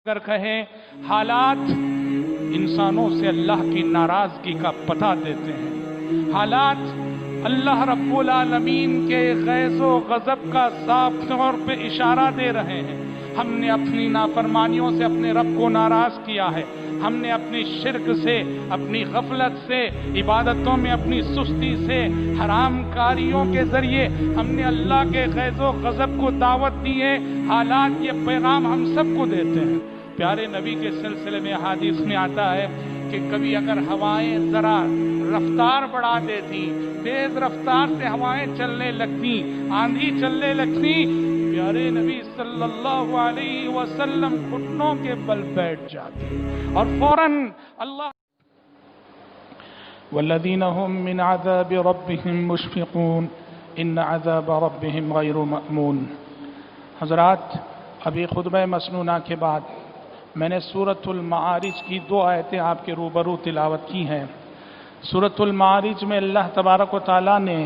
اگر کہیں حالات انسانوں سے اللہ کی ناراضگی کا پتہ دیتے ہیں، حالات اللہ رب العالمین کے غیظ و غضب کا صاف طور پہ اشارہ دے رہے ہیں۔ ہم نے اپنی نافرمانیوں سے اپنے رب کو ناراض کیا ہے، ہم نے اپنی شرک سے، اپنی غفلت سے، عبادتوں میں اپنی سستی سے، حرام کاریوں کے ذریعے ہم نے اللہ کے غیظ و غضب کو دعوت دی ہے۔ حالات یہ پیغام ہم سب کو دیتے ہیں۔ پیارے نبی کے سلسلے میں حدیث میں آتا ہے کہ کبھی اگر ہوائیں ذرا رفتار بڑھا دیتی، تیز رفتار سے ہوائیں چلنے لگتی، آندھی چلنے لگتی، پیارے نبی صلی اللہ علیہ وسلم گھٹنوں کے بل بیٹھ جاتے اور فوراً اللہ والذین هم من عذاب ربهم مشفقون ان عذاب ربهم غیر مأمون۔ حضرات، ابھی خطبہ مسنونہ کے بعد میں نے سورۃ المعارج کی 2 آیتیں آپ کے روبرو تلاوت کی ہیں۔ سورۃ المعارج میں اللہ تبارک و تعالیٰ نے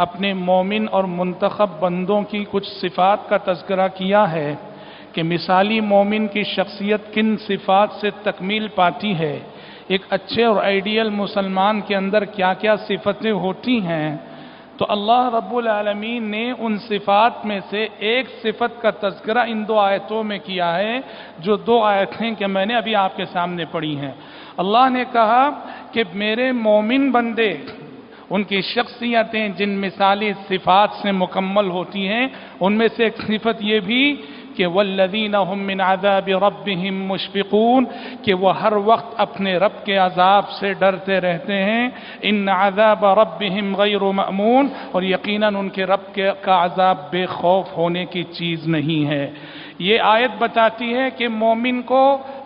اپنے مومن اور منتخب بندوں کی کچھ صفات کا تذکرہ کیا ہے کہ مثالی مومن کی شخصیت کن صفات سے تکمیل پاتی ہے، ایک اچھے اور آئیڈیل مسلمان کے اندر کیا کیا صفتیں ہوتی ہیں۔ تو اللہ رب العالمین نے ان صفات میں سے ایک صفت کا تذکرہ ان 2 آیتوں میں کیا ہے، جو 2 آیتیں کہ میں نے ابھی آپ کے سامنے پڑھی ہیں۔ اللہ نے کہا کہ میرے مومن بندے، ان کی شخصیتیں جن مثالی صفات سے مکمل ہوتی ہیں، ان میں سے ایک صفت یہ بھی کہ والذین هم من عذاب ربهم مشفقون، کہ وہ ہر وقت اپنے رب کے عذاب سے ڈرتے رہتے ہیں۔ ان عذاب ربهم غیر مأمون، اور یقیناً ان کے رب کا عذاب بے خوف ہونے کی چیز نہیں ہے۔ یہ آیت بتاتی ہے کہ مومن کو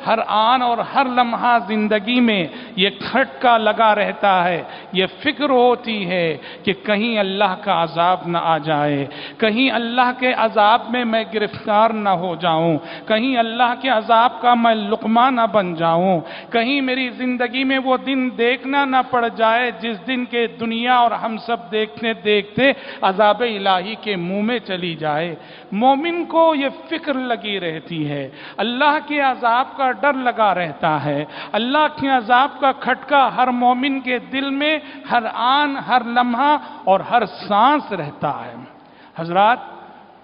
ہر آن اور ہر لمحہ زندگی میں یہ کھٹکا لگا رہتا ہے، یہ فکر ہوتی ہے کہ کہیں اللہ کا عذاب نہ آ جائے، کہیں اللہ کے عذاب میں میں گرفتار نہ ہو جاؤں، کہیں اللہ کے عذاب کا میں لقمہ نہ بن جاؤں، کہیں میری زندگی میں وہ دن دیکھنا نہ پڑ جائے جس دن کے دنیا اور ہم سب دیکھتے دیکھتے عذاب الہی کے منہ میں چلی جائے۔ مومن کو یہ فکر لگی رہتی ہے، اللہ کے عذاب کا ڈر لگا رہتا ہے، اللہ کے عذاب کا کھٹکا ہر مومن کے دل میں ہر آن، ہر لمحہ اور ہر سانس رہتا ہے۔ حضرات،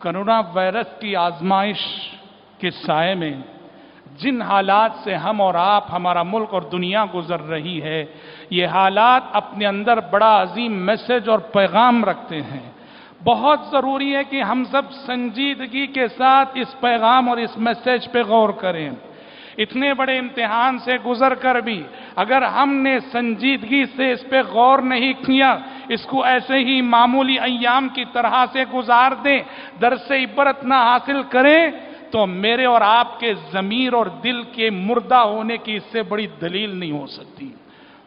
کرونا وائرس کی آزمائش کے سائے میں جن حالات سے ہم اور آپ، ہمارا ملک اور دنیا گزر رہی ہے، یہ حالات اپنے اندر بڑا عظیم میسج اور پیغام رکھتے ہیں۔ بہت ضروری ہے کہ ہم سب سنجیدگی کے ساتھ اس پیغام اور اس میسج پہ غور کریں۔ اتنے بڑے امتحان سے گزر کر بھی اگر ہم نے سنجیدگی سے اس پہ غور نہیں کیا، اس کو ایسے ہی معمولی ایام کی طرح سے گزار دیں، درس عبرت نہ حاصل کریں، تو میرے اور آپ کے ضمیر اور دل کے مردہ ہونے کی اس سے بڑی دلیل نہیں ہو سکتی۔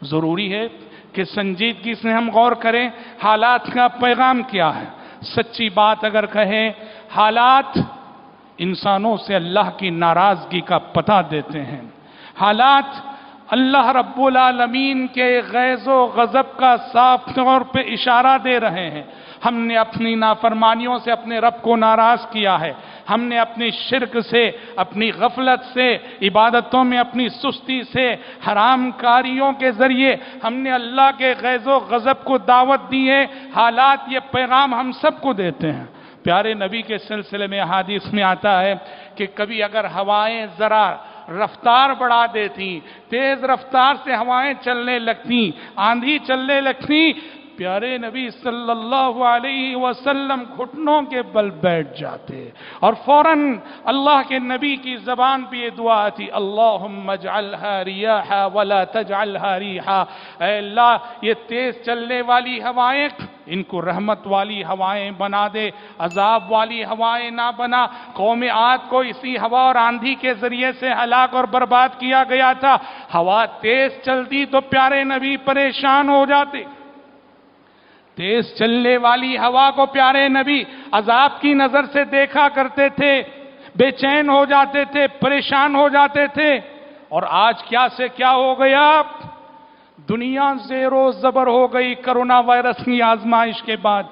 ضروری ہے کہ سنجیدگی سے ہم غور کریں حالات کا پیغام کیا ہے۔ سچی بات اگر کہیں، حالات انسانوں سے اللہ کی ناراضگی کا پتہ دیتے ہیں، حالات اللہ رب العالمین کے غیظ و غضب کا صاف طور پہ اشارہ دے رہے ہیں۔ ہم نے اپنی نافرمانیوں سے اپنے رب کو ناراض کیا ہے، ہم نے اپنی شرک سے، اپنی غفلت سے، عبادتوں میں اپنی سستی سے، حرام کاریوں کے ذریعے ہم نے اللہ کے غیظ و غضب کو دعوت دی ہے۔ حالات یہ پیغام ہم سب کو دیتے ہیں۔ پیارے نبی کے سلسلے میں حدیث میں آتا ہے کہ کبھی اگر ہوائیں ذرا رفتار بڑھا دیتی، تیز رفتار سے ہوائیں چلنے لگتی، آندھی چلنے لگتی، پیارے نبی صلی اللہ علیہ وسلم گھٹنوں کے بل بیٹھ جاتے اور فوراً اللہ کے نبی کی زبان پہ یہ دعا تھی، اللہم اجعلہا ریاحا ولا تجعلہا ریحا، اے اللہ یہ تیز چلنے والی ہوائیں ان کو رحمت والی ہوائیں بنا دے، عذاب والی ہوائیں نہ بنا۔ قوم عاد کو اسی ہوا اور آندھی کے ذریعے سے ہلاک اور برباد کیا گیا تھا۔ ہوا تیز چلتی تو پیارے نبی پریشان ہو جاتے، تیز چلنے والی ہوا کو پیارے نبی عذاب کی نظر سے دیکھا کرتے تھے، بے چین ہو جاتے تھے، پریشان ہو جاتے تھے۔ اور آج کیا سے کیا ہو گیا، دنیا زیر و زبر ہو گئی کرونا وائرس کی آزمائش کے بعد۔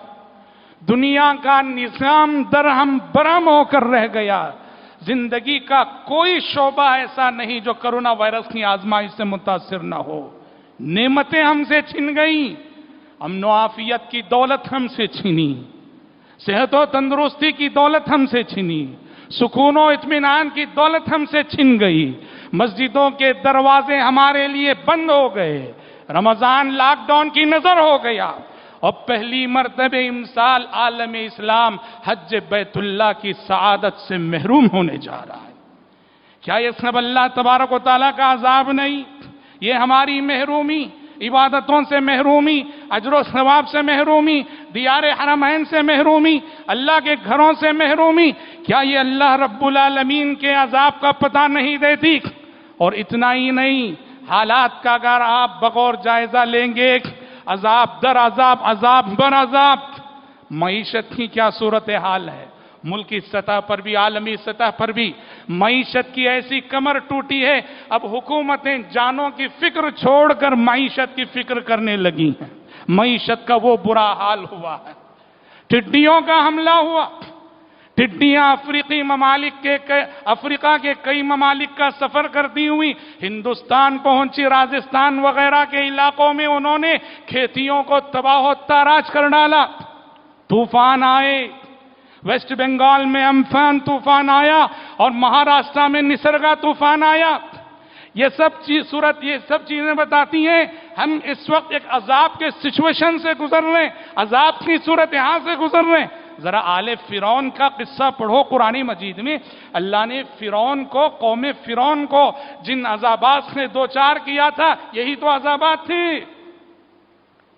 دنیا کا نظام درہم برہم ہو کر رہ گیا، زندگی کا کوئی شعبہ ایسا نہیں جو کرونا وائرس کی آزمائش سے متاثر نہ ہو۔ نعمتیں ہم سے چھن گئیں، امن و عافیت کی دولت ہم سے چھنی، صحت و تندرستی کی دولت ہم سے چھنی، سکون و اطمینان کی دولت ہم سے چھن گئی، مسجدوں کے دروازے ہمارے لیے بند ہو گئے، رمضان لاک ڈاؤن کی نظر ہو گیا، اور پہلی مرتبہ امسال عالم اسلام حج بیت اللہ کی سعادت سے محروم ہونے جا رہا ہے۔ کیا یہ سب اللہ تبارک و تعالیٰ کا عذاب نہیں؟ یہ ہماری محرومی، عبادتوں سے محرومی، اجر و ثواب سے محرومی، دیار حرمین سے محرومی، اللہ کے گھروں سے محرومی، کیا یہ اللہ رب العالمین کے عذاب کا پتہ نہیں دیتی؟ اور اتنا ہی نہیں، حالات کا اگر آپ بغور جائزہ لیں گے، عذاب در عذاب، عذاب بر عذاب، معیشت کی کیا صورتحال ہے، ملکی سطح پر بھی عالمی سطح پر بھی معیشت کی ایسی کمر ٹوٹی ہے، اب حکومتیں جانوں کی فکر چھوڑ کر معیشت کی فکر کرنے لگی ہیں۔ معیشت کا وہ برا حال ہوا ہے، ٹڈیوں کا حملہ ہوا، ٹڈیاں افریقہ کے کئی ممالک کا سفر کرتی ہوئی ہندوستان پہنچی، راجستھان وغیرہ کے علاقوں میں انہوں نے کھیتیوں کو تباہ و تاراج کر ڈالا، طوفان آئے، ویسٹ بنگال میں امفان طوفان آیا اور مہاراشٹر میں نسرگا طوفان آیا۔ یہ سب چیزیں بتاتی ہیں ہم اس وقت ایک عذاب کے سچویشن سے گزر رہے ہیں، عذاب کی صورتحال سے گزر رہے ہیں۔ ذرا آل فرعون کا قصہ پڑھو قرآن مجید میں، اللہ نے فرعون کو، قوم فرعون کو جن عذابات سے دوچار کیا تھا، یہی تو عذابات تھے۔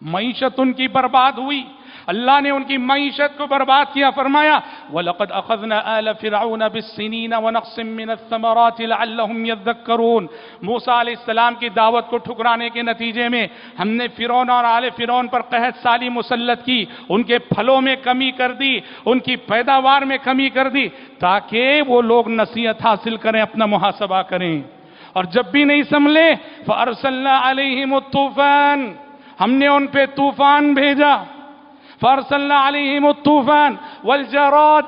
معیشت ان کی برباد ہوئی، اللہ نے ان کی معیشت کو برباد کیا، فرمایا وَلَقَدْ أَخَذْنَا آلَ فِرْعَوْنَ بِالسِّنِينَ وَنَقْصٍ مِّنَ الثَّمَرَاتِ لَعَلَّهُمْ يَذَّكَّرُونَ۔ موسیٰ علیہ السلام کی دعوت کو ٹھکرانے کے نتیجے میں ہم نے فرعون اور آل فرعون پر قحط سالی مسلط کی، ان کے پھلوں میں کمی کر دی، ان کی پیداوار میں کمی کر دی، تاکہ وہ لوگ نصیحت حاصل کریں، اپنا محاسبہ کریں۔ اور جب بھی نہیں سنبھلے فَأَرْسَلْنَا عَلَيْهِمُ الطُّوفَانَ، ہم نے ان پہ طوفان بھیجا، فَأَرْسَلْنَا عَلَيْهِمُ الطُّوفَانَ وَالْجَرَادَ،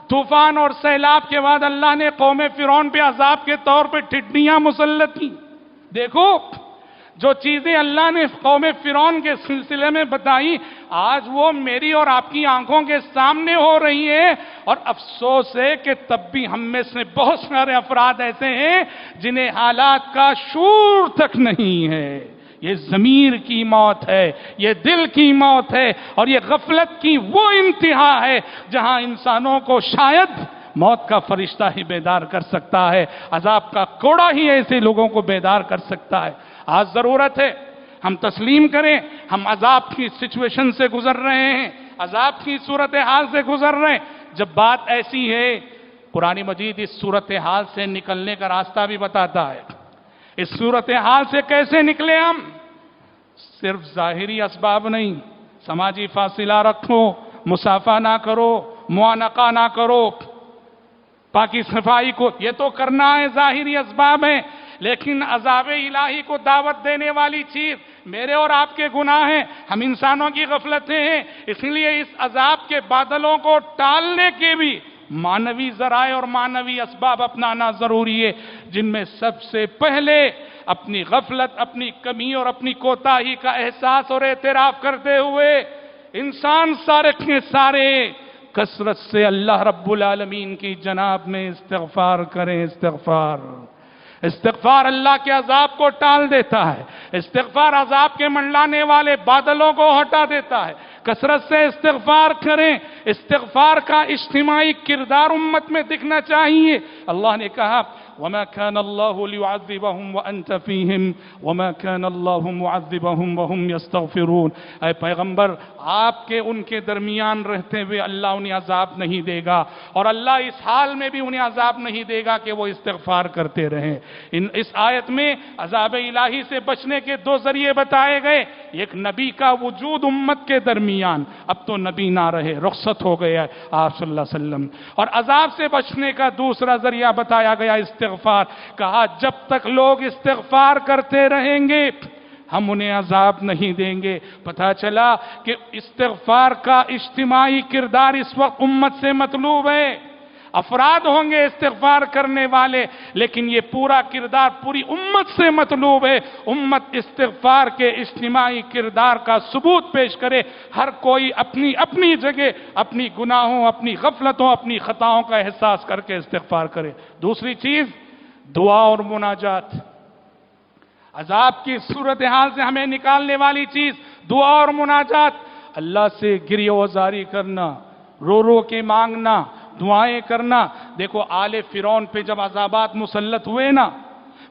طوفان اور سیلاب کے بعد اللہ نے قوم فرعون پہ عذاب کے طور پہ ٹڈیاں مسلط کی۔ دیکھو جو چیزیں اللہ نے قوم فرعون کے سلسلے میں بتائی، آج وہ میری اور آپ کی آنکھوں کے سامنے ہو رہی ہے، اور افسوس ہے کہ تب بھی ہم میں سے بہت سارے افراد ایسے ہیں جنہیں حالات کا شعور تک نہیں ہے۔ یہ ضمیر کی موت ہے، یہ دل کی موت ہے، اور یہ غفلت کی وہ انتہا ہے جہاں انسانوں کو شاید موت کا فرشتہ ہی بیدار کر سکتا ہے، عذاب کا کوڑا ہی ایسے لوگوں کو بیدار کر سکتا ہے۔ آج ضرورت ہے ہم تسلیم کریں، ہم عذاب کی سچویشن سے گزر رہے ہیں، عذاب کی صورتحال سے گزر رہے ہیں۔ جب بات ایسی ہے، قرآن مجید اس صورتحال سے نکلنے کا راستہ بھی بتاتا ہے۔ اس صورتحال سے کیسے نکلے ہم؟ صرف ظاہری اسباب نہیں، سماجی فاصلہ رکھو، مصافحہ نہ کرو، معانقہ نہ کرو، پاکی صفائی کو، یہ تو کرنا ہے، ظاہری اسباب ہیں، لیکن عذاب الہی کو دعوت دینے والی چیز میرے اور آپ کے گناہ ہیں، ہم انسانوں کی غفلتیں ہیں، اس لیے اس عذاب کے بادلوں کو ٹالنے کے بھی معنوی ذرائع اور معنوی اسباب اپنانا ضروری ہے، جن میں سب سے پہلے اپنی غفلت، اپنی کمی اور اپنی کوتاہی کا احساس اور اعتراف کرتے ہوئے انسان سارے کے سارے کثرت سے اللہ رب العالمین کی جناب میں استغفار کریں۔ استغفار اللہ کے عذاب کو ٹال دیتا ہے، استغفار عذاب کے منڈلانے والے بادلوں کو ہٹا دیتا ہے۔ کثرت سے استغفار کریں، استغفار کا اجتماعی کردار امت میں دکھنا چاہیے۔ اللہ نے کہا وَمَا كَانَ اللَّهُ لِيُعَذِّبَهُمْ وَأَنْتَ فِيهِمْ وَمَا كَانَ اللَّهُ مُعَذِّبَهُمْ وَهُمْ يَسْتَغْفِرُونَ۔ اے پیغمبر، آپ کے ان کے درمیان رہتے ہوئے اللہ انہیں عذاب نہیں دے گا، اور اللہ اس حال میں بھی انہیں عذاب نہیں دے گا کہ وہ استغفار کرتے رہیں۔ اس آیت میں عذاب الہی سے بچنے کے دو ذریعے بتائے گئے، ایک نبی کا وجود امت کے درمیان، اب تو نبی نہ رہے، رخصت ہو گیا آپ صلی اللہ علیہ وسلم، اور عذاب سے بچنے کا دوسرا ذریعہ بتایا گیا استغفار۔ کہا جب تک لوگ استغفار کرتے رہیں گے ہم انہیں عذاب نہیں دیں گے۔ پتہ چلا کہ استغفار کا اجتماعی کردار اس وقت امت سے مطلوب ہے۔ افراد ہوں گے استغفار کرنے والے، لیکن یہ پورا کردار پوری امت سے مطلوب ہے۔ امت استغفار کے اجتماعی کردار کا ثبوت پیش کرے، ہر کوئی اپنی اپنی جگہ اپنی گناہوں، اپنی غفلتوں، اپنی خطاؤں کا احساس کر کے استغفار کرے۔ دوسری چیز دعا اور مناجات، عذاب کی صورتحال سے ہمیں نکالنے والی چیز دعا اور مناجات، اللہ سے گریہ وزاری کرنا، رو رو کے مانگنا، دعائیں کرنا۔ دیکھو آل فرعون پہ جب عذابات مسلط ہوئے نا،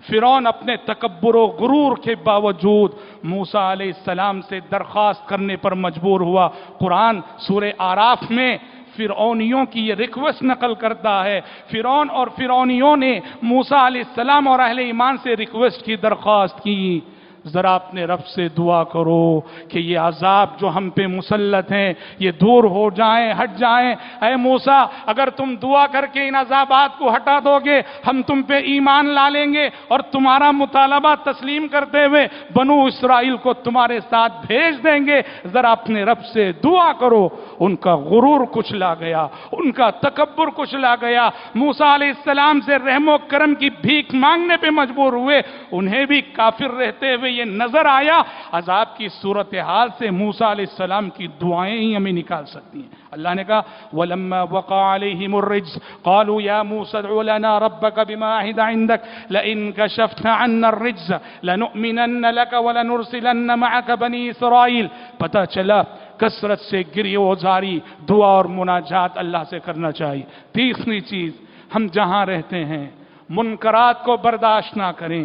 فرعون اپنے تکبر و غرور کے باوجود موسیٰ علیہ السلام سے درخواست کرنے پر مجبور ہوا۔ قرآن سورہ آراف میں فرعونیوں کی یہ ریکویسٹ نقل کرتا ہے، فرعون اور فرعونیوں نے موسیٰ علیہ السلام اور اہل ایمان سے ریکویسٹ کی، درخواست کی، ذرا اپنے رب سے دعا کرو کہ یہ عذاب جو ہم پہ مسلط ہیں یہ دور ہو جائیں، ہٹ جائیں۔ اے موسیٰ، اگر تم دعا کر کے ان عذابات کو ہٹا دو گے، ہم تم پہ ایمان لا لیں گے اور تمہارا مطالبہ تسلیم کرتے ہوئے بنو اسرائیل کو تمہارے ساتھ بھیج دیں گے، ذرا اپنے رب سے دعا کرو۔ ان کا غرور کچلا گیا، ان کا تکبر کچلا گیا، موسیٰ علیہ السلام سے رحم و کرم کی بھیک مانگنے پہ مجبور ہوئے۔ انہیں بھی کافر رہتے ہوئے یہ نظر آیا، عذاب کی صورتحال سے موسیٰ علیہ السلام کی دعائیں ہی ہمیں نکال سکتی ہیں۔ اللہ نے کہا وَلَمَّا وَقَعَ عَلَيْهِمُ الرِّجْزُ قَالُوا يَا مُوسَى ادْعُ لَنَا رَبَّكَ بِمَا عَهِدَ عِندَكَ لَئِن كَشَفْتَ عَنَّا الرِّجْزَ لَنُؤْمِنَنَّ لَكَ وَلَنُرْسِلَنَّ مَعَكَ بَنِي إِسْرَائِيل۔ پتہ چلا کثرت سے گریہ وزاری، دعا اور مناجات اللہ سے کرنا چاہیے۔ تیسری چیز، ہم جہاں رہتے ہیں منکرات کو برداشت نہ کریں،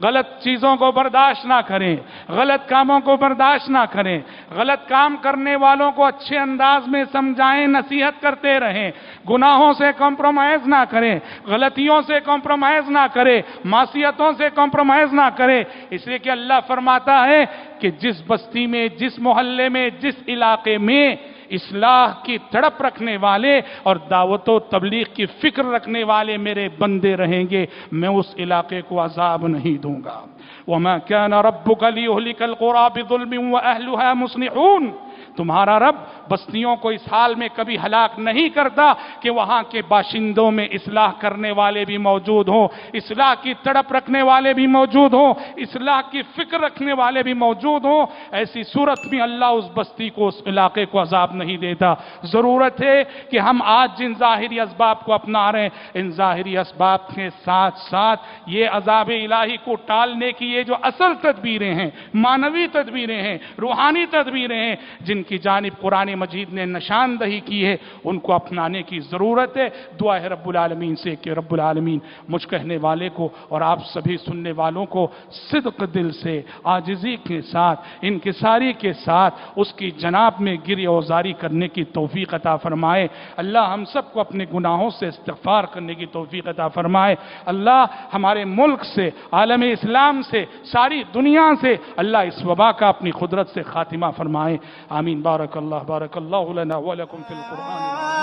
غلط چیزوں کو برداشت نہ کریں، غلط کاموں کو برداشت نہ کریں، غلط کام کرنے والوں کو اچھے انداز میں سمجھائیں، نصیحت کرتے رہیں، گناہوں سے کمپرومائز نہ کریں، غلطیوں سے کمپرومائز نہ کریں، معصیتوں سے کمپرومائز نہ کریں، اس لیے کہ اللہ فرماتا ہے کہ جس بستی میں، جس محلے میں، جس علاقے میں اصلاح کی تڑپ رکھنے والے اور دعوت و تبلیغ کی فکر رکھنے والے میرے بندے رہیں گے، میں اس علاقے کو عذاب نہیں دوں گا۔ وَمَا كَانَ رَبُّكَ لِيُهْلِكَ الْقُرَىٰ بِظُلْمٍ وَأَهْلُهَا مُصْلِحُونَ۔ تمہارا رب بستیوں کو اس حال میں کبھی ہلاک نہیں کرتا کہ وہاں کے باشندوں میں اصلاح کرنے والے بھی موجود ہوں، اصلاح کی تڑپ رکھنے والے بھی موجود ہوں، اصلاح کی فکر رکھنے والے بھی موجود ہوں۔ ایسی صورت میں اللہ اس بستی کو، اس علاقے کو عذاب نہیں دیتا۔ ضرورت ہے کہ ہم آج جن ظاہری اسباب کو اپنا رہے ہیں، ان ظاہری اسباب کے ساتھ ساتھ یہ عذاب الہی کو ٹالنے کی یہ جو اصل تدبیریں ہیں، معنوی تدبیریں ہیں، روحانی تدبیریں ہیں، جن کی جانب قرآن مجید نے نشاندہی کی ہے، ان کو اپنانے کی ضرورت ہے۔ دعا ہے رب العالمین سے کہ رب العالمین مجھ کہنے والے کو اور آپ سبھی سننے والوں کو صدق دل سے، عاجزی کے ساتھ، انکساری کے ساتھ اس کی جناب میں گریہ وزاری کرنے کی توفیق عطا فرمائے۔ اللہ ہم سب کو اپنے گناہوں سے استغفار کرنے کی توفیق عطا فرمائے۔ اللہ ہمارے ملک سے، عالم اسلام سے، ساری دنیا سے اللہ اس وبا کا اپنی قدرت سے خاتمہ فرمائے۔ آمین۔ بارک اللہ لنا ولکم فی القرآن العظیم۔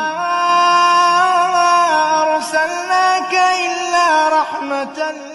أرسلناك إلا رحمة